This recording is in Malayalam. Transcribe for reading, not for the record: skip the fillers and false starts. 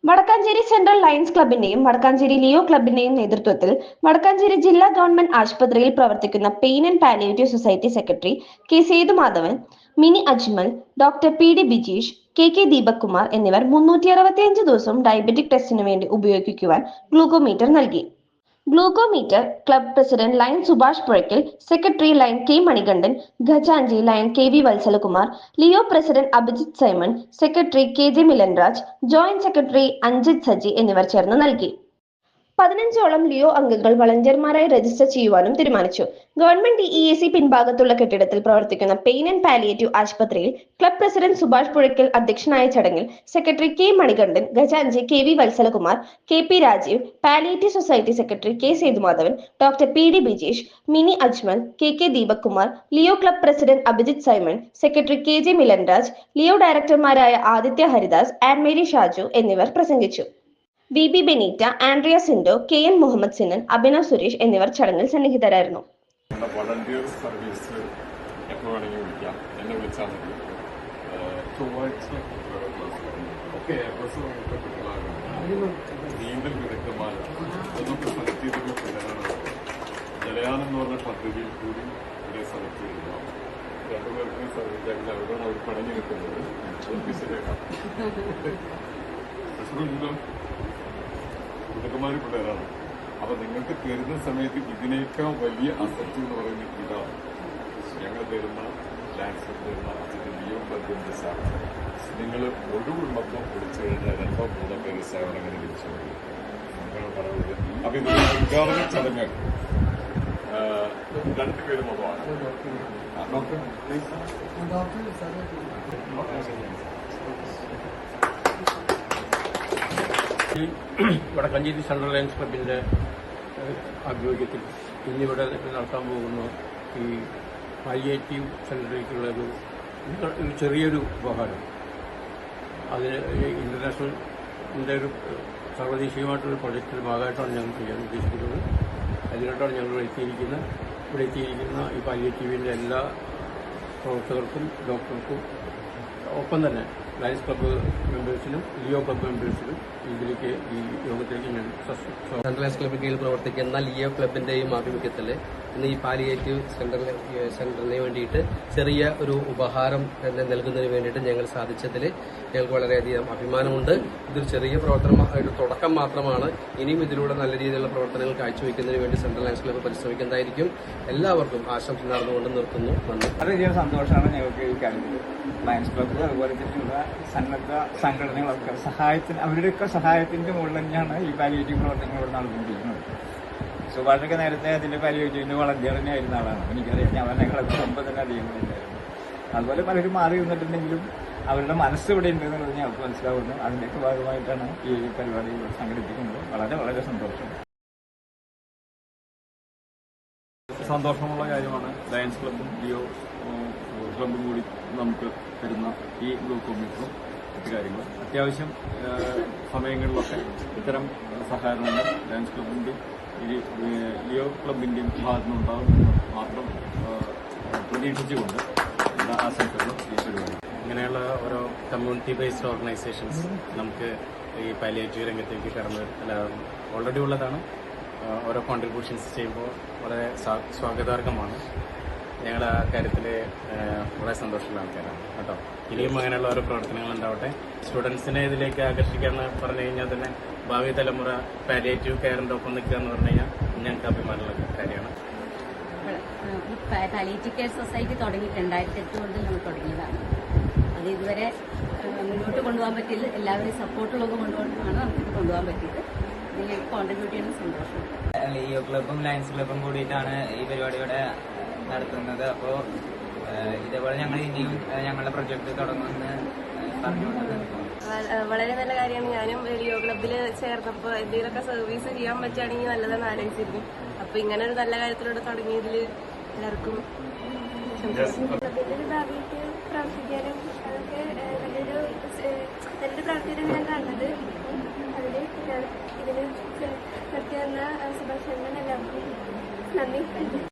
വടക്കാഞ്ചേരി സെൻട്രൽ ലയൺസ് ക്ലബിന്റെയും വടക്കാഞ്ചേരി ലിയോ ക്ലബിന്റെയും നേതൃത്വത്തിൽ വടക്കാഞ്ചേരി ജില്ലാ ഗവൺമെന്റ് ആശുപത്രിയിൽ പ്രവർത്തിക്കുന്ന pain and palliative society secretary K Sethumadhavan, Mini Ajmal, doctor P D Bijeesh, K Deepak Kumar എന്നിവർ 365 ദിവസവും ഡയബറ്റിക് ടെസ്റ്റിനു വേണ്ടി ഉപയോഗിക്കുവാൻ ഗ്ലൂക്കോമീറ്റർ നൽകി. Glucometer club president lion Subhash Puzhakkal, secretary lion K Manikandan, ഖജാൻജി lion K Valsalakumar, leo president Abhijith Simon, secretary K Milanraj, joint secretary Anjith Saji എന്നിവർ ചേർന്ന് നൽകി. 15ഓളം ലിയോ അംഗങ്ങൾ വളണ്ടിയർമാരായി രജിസ്റ്റർ ചെയ്യുവാനും തീരുമാനിച്ചു. ഗവൺമെന്റ് DEAC പിൻഭാഗത്തുള്ള കെട്ടിടത്തിൽ പ്രവർത്തിക്കുന്ന പെയിൻ ആൻഡ് പാലിയേറ്റീവ് ആശുപത്രിയിൽ ക്ലബ് പ്രസിഡന്റ് സുഭാഷ് പുഴയ്ക്കൽ അധ്യക്ഷനായ ചടങ്ങിൽ സെക്രട്ടറി കെ മണികണ്ഠൻ, ഖജാൻജി K Valsalakumar, K Rajeev, palliative society secretary K Sethumadhavan, doctor P D Bijeesh, Mini Ajmal, K Deepak Kumar, leo club president Abhijith Simon, secretary K Milanraj, leo ഡയറക്ടർമാരായ ആദിത്യ ഹരിദാസ്, ആൻഡ് മേരി ഷാജു എന്നിവർ പ്രസംഗിച്ചു. VB Benita, Andrea Sindo, KN Muhammad Sinan, Abhinav Suresh എന്നിവർ ചടങ്ങിൽ സന്നിഹിതരായിരുന്നു. വളണ്ടിയർ സർവീസ് എപ്പോൾ വേണമെങ്കിൽ വിളിക്കാം, എന്നെ വിളിച്ചാൽ മതി. ചൊവ്വാഴ്ച ഒക്കെ നീന്തൽ വിദഗ്ധമായ അതൊക്കെ സെലക്ട് ചെയ്തിട്ടുള്ള പിള്ളേരാണ്. ജലയാനം എന്ന് പറഞ്ഞ പദ്ധതിയിൽ കൂടി ഇവിടെ സെലക്ട് ചെയ്യുക. രണ്ടുപേർക്കും സർവീസ് അവരോട് അവർ പണഞ്ഞു നിൽക്കുന്നത് ഓഫീസിലേക്കാണ്. മിടുക്കന്മാർ പിള്ളേരാണ്. അപ്പൊ നിങ്ങൾക്ക് തരുന്ന സമയത്ത് ഇതിനേക്കാൾ വലിയ അസറ്റ് എന്ന് പറയുന്നത് ഇതാണ്. ഞങ്ങൾ തരുന്ന ലാൻഡ്സ് തരുന്ന ലിയോ ക്ലബിന്റെ സേവനം. നിങ്ങൾ ഒഴിവുള്ളപ്പോൾ വിളിച്ചു കഴിഞ്ഞാൽ 2-3 പേര് സേവനം അങ്ങനെ തിരിച്ചു പറയുന്നത്. അപ്പൊ ഇതൊരു ഉദ്ഘാടന ചടങ്ങ് 2 പേര് മതമാണ്. വടക്കാഞ്ചേരി സെൻട്രൽ ലയൺസ് ക്ലബിന്റെ ആഭിമുഖ്യത്തിൽ ഇന്നിവിടെ നടത്താൻ പോകുന്ന ഈ പാലിയേറ്റീവ് സെന്ററിലേക്കുള്ള ഒരു ചെറിയൊരു ഉപഹാരം, അതിന് ഇന്റർനാഷണലിന്റെ ഒരു സർവ്വദേശീയമായിട്ടൊരു പ്രൊജക്റ്റിന്റെ ഭാഗമായിട്ടാണ് ഞങ്ങൾ ചെയ്യാൻ ഉദ്ദേശിക്കുന്നത്. അതിനായിട്ടാണ് ഞങ്ങൾ ഇവിടെ എത്തിയിരിക്കുന്ന ഈ പാലിയേറ്റീവിന്റെ എല്ലാ പ്രവർത്തകർക്കും ഡോക്ടർക്കും ഒപ്പം തന്നെ ലയൺസ് ക്ലബ്ബ് മെമ്പേഴ്സിനും ലിയോ ക്ലബ്ബ് മെമ്പേഴ്സിനും ഇതിലേക്ക് ഈ യോഗത്തിലേക്ക് ഞാൻ സെൻട്രൽ ലയൺസ് ക്ലബ്ബിന് കീഴിൽ പ്രവർത്തിക്കുന്ന ലിയോ ക്ലബിന്റെയും ആഭിമുഖ്യത്തിൽ ഇന്ന് ഈ പാലിയേറ്റീവ് സെന്ററിന് വേണ്ടിയിട്ട് ചെറിയ ഒരു ഉപഹാരം നൽകുന്നതിന് വേണ്ടിയിട്ട് ഞങ്ങൾ സാധിച്ചതിൽ ഞങ്ങൾക്ക് വളരെയധികം അഭിമാനമുണ്ട്. ഇതൊരു ചെറിയ പ്രവർത്തനമായിട്ട് തുടക്കം മാത്രമാണ്. ഇനിയും ഇതിലൂടെ നല്ല രീതിയിലുള്ള പ്രവർത്തനങ്ങൾ കാഴ്ചവെക്കുന്നതിന് വേണ്ടി സെൻട്രൽ ലയൺസ് ക്ലബ്ബ് പരിശ്രമിക്കുന്നതായിരിക്കും. എല്ലാവർക്കും ആശംസ നടന്നുകൊണ്ട് നിർത്തുന്നു. നന്ദി. വളരെയധികം സന്തോഷമാണ് ഞങ്ങൾക്ക് ഈ കാര്യത്തിൽ. ലയൺസ് ക്ലബ്ബ് അതുപോലെ തന്നെയുള്ള സന്നദ്ധ സംഘടനകളൊക്കെ അവരുടെയൊക്കെ സഹായത്തിന്റെ മുകളിൽ തന്നെയാണ് ഈ പാലിയേറ്റീവ് പ്രവർത്തനങ്ങൾ ഇവിടെ നടന്നുകൊണ്ടിരിക്കുന്നത്. സുഭാഷൊക്കെ നേരത്തെ അതിന്റെ പാലിയേറ്റീവിന്റെ വളണ്ടിയർ തന്നെ ആയിരുന്ന ആളാണ്. എനിക്കറിയാം, ഞങ്ങളൊക്കെ മുമ്പ് തന്നെ അധികം ഉണ്ടായിരുന്നു. അതുപോലെ പലരും മാറി നിന്നിട്ടുണ്ടെങ്കിലും അവരുടെ മനസ്സ് ഇവിടെ ഉണ്ട് എന്നുള്ളത് ഞങ്ങൾക്ക് മനസ്സിലാവുന്നു. അതിന്റെയൊക്കെ ഭാഗമായിട്ടാണ് ഈ പരിപാടി സംഘടിപ്പിക്കുന്നത്. വളരെ വളരെ സന്തോഷമുള്ള കാര്യമാണ്. ലയൺസ് ക്ലബ്ബും ലിയോ ക്ലബ്ബും കൂടി നമുക്ക് തരുന്ന ഈ ഗ്ലൂക്കോമീറ്ററും മറ്റു കാര്യങ്ങളും അത്യാവശ്യം സമയങ്ങളിലൊക്കെ ഇത്തരം സഹകരണങ്ങൾ ലയൺസ് ക്ലബ്ബിന്റെയും ലിയോ ക്ലബിന്റെയും ഭാഗത്തുനിന്നുണ്ടാകുമെന്ന് മാത്രം പ്രതീക്ഷിച്ചുകൊണ്ട് എല്ലാ ആശംസകളും ഈ പരിപാടി. ഇങ്ങനെയുള്ള ഓരോ കമ്മ്യൂണിറ്റി ബേസ്ഡ് ഓർഗനൈസേഷൻസ് നമുക്ക് ഈ പാലിയേറ്റീവ് രംഗത്തേക്ക് കടന്ന് ഓൾറെഡി ഉള്ളതാണ്. ഓരോ കോൺട്രിബ്യൂഷൻസ് ചെയ്യുമ്പോൾ വളരെ സ്വാഗതാർഹമാണ്. ഞങ്ങൾ ആ കാര്യത്തിൽ വളരെ സന്തോഷമുള്ള ആൾക്കാരാണ് കേട്ടോ. ഇനിയും അങ്ങനെയുള്ള ഓരോ പ്രവർത്തനങ്ങൾ ഉണ്ടാവട്ടെ. സ്റ്റുഡൻസിനെ ഇതിലേക്ക് ആകർഷിക്കാന്ന് പറഞ്ഞു കഴിഞ്ഞാൽ തന്നെ ഭാവി തലമുറ പാലിയേറ്റീവ് കെയറിന്റെ ഒപ്പം നിൽക്കുക എന്ന് പറഞ്ഞു കഴിഞ്ഞാൽ ഞങ്ങൾക്ക് അഭിമാനമുള്ള കാര്യമാണ്. പാലിയേറ്റീവ് കെയർ സൊസൈറ്റി തുടങ്ങിയിട്ട് 2008 മുതൽ നമ്മൾ തുടങ്ങിയതാണ്. അത് ഇതുവരെ മുന്നോട്ട് കൊണ്ടുപോകാൻ പറ്റില്ല. എല്ലാവരും സപ്പോർട്ടുള്ളത് കൊണ്ടുകൊണ്ടാണ് നമുക്കിത് കൊണ്ടുപോകാൻ പറ്റിയത്. ഇതിലേക്ക് കോൺട്രിബ്യൂട്ട് ചെയ്യുന്ന സന്തോഷം. ലിയോ ക്ലബ്ബും ലയൺസ് ക്ലബ്ബും കൂടിയിട്ടാണ് ഈ പരിപാടിയുടെ നടത്തുന്നത്. അപ്പോൾ ഇതേപോലെ ഞങ്ങൾ ഇനിയും ഞങ്ങളുടെ പ്രൊജക്ട് തുടങ്ങുമെന്ന് പറഞ്ഞുകൊണ്ടത് വളരെ നല്ല കാര്യമാണ്. ഞാനും ലിയോ ക്ലബ്ബിൽ ചേർന്നപ്പോൾ എന്തെങ്കിലുമൊക്കെ സർവീസ് ചെയ്യാൻ പറ്റുകയാണെങ്കിൽ നല്ലതെന്ന് ആലോചിച്ചിരുന്നു. അപ്പൊ ഇങ്ങനെ ഒരു നല്ല കാര്യത്തിലൂടെ തുടങ്ങിയതിൽ എല്ലാവർക്കും ഭാവിയിട്ട് പ്രവർത്തിക്കാനും അതൊക്കെ നല്ലൊരു പ്രവർത്തനം ഞാൻ കാണുന്നത്. അതിൽ ഇതിന് നടത്തി വന്ന സുഭാഷ് എല്ലാവർക്കും നന്ദി.